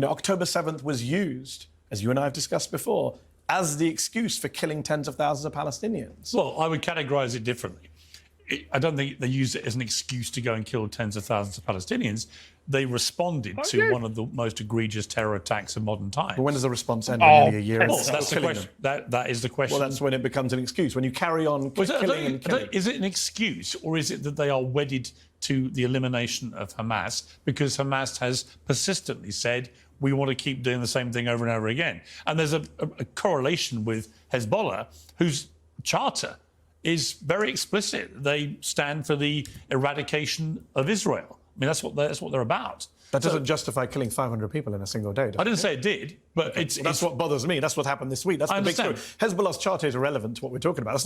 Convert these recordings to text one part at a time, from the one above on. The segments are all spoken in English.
October 7th was used, as you and I have discussed before, as the excuse for killing tens of thousands of Palestinians. Well, I would categorise it differently. I don't think they used it as an excuse to go and kill tens of thousands of Palestinians. They responded to one of the most egregious terror attacks of modern times. But when does the response end? Nearly a year. Well, that's the question. That is the question. Well, that's when it becomes an excuse. When you carry on killing and killing. Is it an excuse, or is it that they are wedded to the elimination of Hamas because Hamas has persistently said, we want to keep doing the same thing over and over again? And there's a correlation with Hezbollah, whose charter is very explicit. They stand for the eradication of Israel. I mean, that's what they're about. That doesn't justify killing 500 people in a single day, does it? I didn't say it did, but that's what bothers me. That's what happened this week. That's the big story. Hezbollah's charter is irrelevant to what we're talking about. That's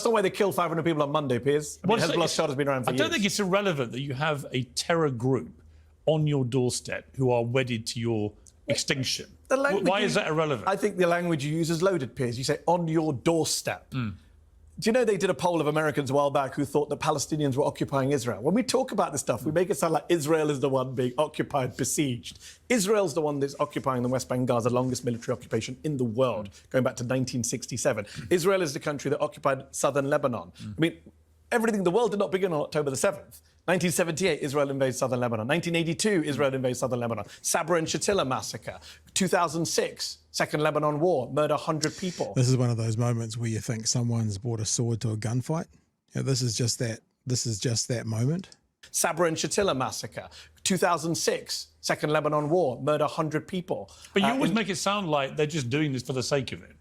not why they killed 500 people on Monday, Piers. Hezbollah's charter's been around for years. I don't think it's irrelevant that you have a terror group on your doorstep who are wedded to your extinction. Why is that irrelevant? I think the language you use is loaded, Piers. You say on your doorstep. Do you know they did a poll of Americans a while back who thought that Palestinians were occupying Israel? When we talk about this stuff, we make it sound like Israel is the one being occupied, besieged. Israel's the one that's occupying the West Bank, Gaza, longest military occupation in the world, going back to 1967. Israel is the country that occupied southern Lebanon. I mean, everything, the world did not begin on October the 7th. 1978, Israel invades southern Lebanon. 1982, Israel invades southern Lebanon. Sabra and Shatila massacre. 2006, Second Lebanon War, murder 100 people. This is one of those moments where you think someone's brought a sword to a gunfight. This is just that moment. Sabra and Shatila massacre. 2006, Second Lebanon War, murder 100 people. But you always make it sound like they're just doing this for the sake of it.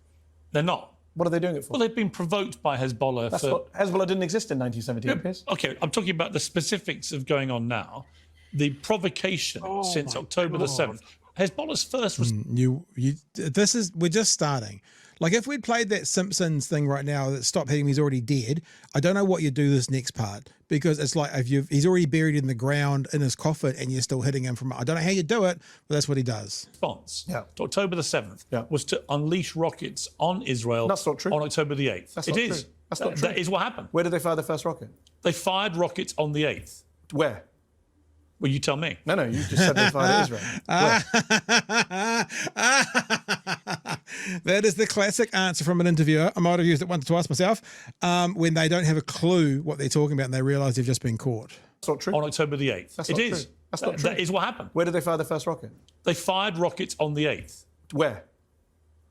They're not. What are they doing it for? Well, they've been provoked by Hezbollah. Hezbollah didn't exist in 1978, Piers. OK, I'm talking about the specifics of going on now. The provocation since October the 7th. Hezbollah's first was... We're just starting. Like, if we'd played that Simpsons thing right now that stop hitting me, he's already dead, I don't know what you do this next part, because it's like he's already buried in the ground in his coffin and you're still hitting him from... I don't know how you do it, but that's what he does. Response to October the 7th was to unleash rockets on Israel. That's not true. On October the 8th. That's not true. That's not true. That is what happened. Where did they fire the first rocket? They fired rockets on the 8th. Where? Well, you tell me. No, you just said they fired at Israel. That is the classic answer from an interviewer. I might have used it once or twice myself, when they don't have a clue what they're talking about and they realise they've just been caught. That's not true. On October the 8th. That's not true. That's not true. That is what happened. Where did they fire the first rocket? They fired rockets on the 8th. Where?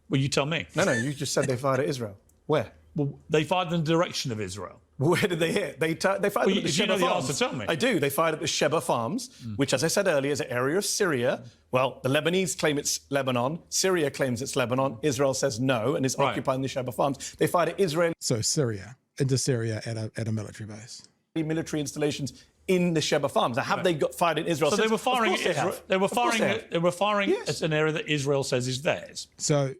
Well, you tell me. No, you just said they fired at Israel. Where? Well, they fired in the direction of Israel. Where did they hit? They fired at the Sheba Farms. The answer, tell me. I do. They fired at the Sheba Farms, which, as I said earlier, is an area of Syria. Well, the Lebanese claim it's Lebanon. Syria claims it's Lebanon. Israel says no and is occupying the Sheba Farms. They fired at Israel. So Syria, into Syria at a military base. Military installations in the Sheba Farms. Now, have they got fired in Israel? So they were firing at Israel. They were firing at an area that Israel says is theirs. So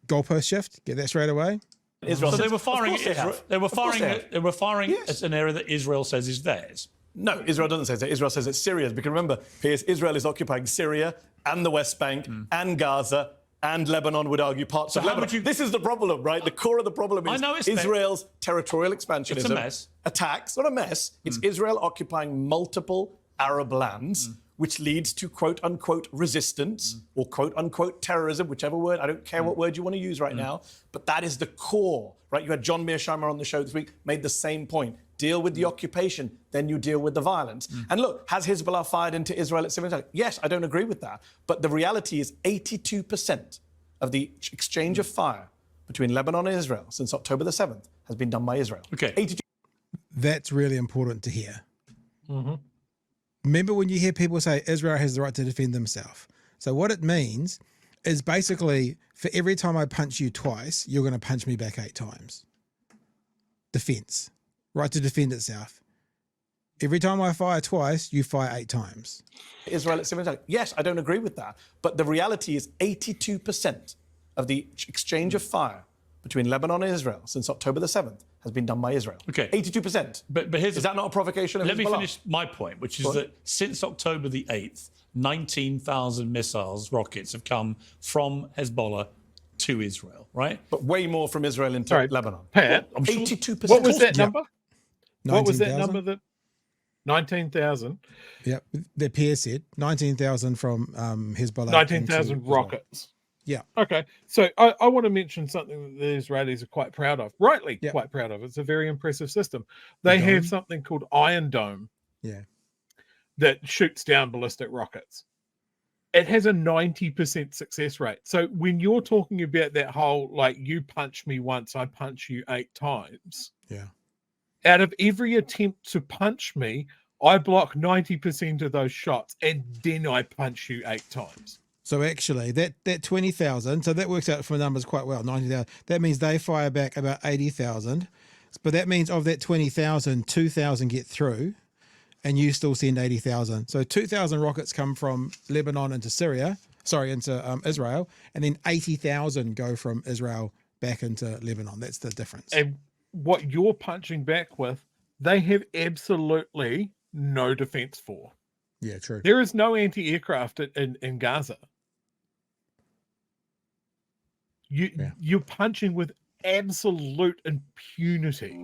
goalpost shift. Get that straight away. Israel. So they were firing at Israel. They were firing at an area that Israel says is theirs. No, Israel doesn't say that. Israel says it's Syria's. Because remember, Piers, Israel is occupying Syria and the West Bank and Gaza and Lebanon, would argue, parts of Lebanon. This is the problem, right? The core of the problem is Israel's territorial expansionism. It's a mess. Attacks, not a mess. It's Israel occupying multiple Arab lands, which leads to quote-unquote resistance or quote-unquote terrorism, whichever word. I don't care what word you want to use right now. But that is the core, right? You had John Mearsheimer on the show this week, made the same point. Deal with the occupation, then you deal with the violence. And look, has Hezbollah fired into Israel at civilian targets? Yes, I don't agree with that. But the reality is 82% of the exchange of fire between Lebanon and Israel since October the 7th has been done by Israel. Okay. 82%. That's really important to hear. Remember when you hear people say Israel has the right to defend themselves. So what it means is basically for every time I punch you twice, you're going to punch me back 8 times. Defense. Right to defend itself. Every time I fire twice, you fire 8 times. Israel at civilian targets. Yes, I don't agree with that. But the reality is 82% of the exchange of fire between Lebanon and Israel since October the 7th has been done by Israel. Okay. 82%. But here's is that not a provocation of Let Hezbollah? me finish my point, which is that since October the 8th, 19,000 missiles, rockets have come from Hezbollah to Israel, right? But way more from Israel into Lebanon. Pat, I'm sure, 82%. what was that number? Yeah. What was that number that... 19,000. Yeah, the peer said 19,000 from Hezbollah. 19,000 into Israel. rockets. Yeah. Okay. So I want to mention something that the Israelis are quite proud of, rightly Yeah. quite proud of. It's a very impressive system. They The have dome? something called Iron Dome Yeah. that shoots down ballistic rockets. It has a 90% success rate. So when you're talking about that whole, like, you punch me once, I punch you 8 times. Yeah. Out of every attempt to punch me, I block 90% of those shots, and then I punch you 8 times. So actually, that 20,000, so that works out for numbers quite well. 90,000. That means they fire back about 80,000, but that means of that 20,000, 2,000 get through, and you still send 80,000. So 2,000 rockets come from Lebanon into into Israel, and then 80,000 go from Israel back into Lebanon. That's the difference. And what you're punching back with, they have absolutely no defense for. Yeah, true. There is no anti-aircraft in Gaza. You're punching with absolute impunity.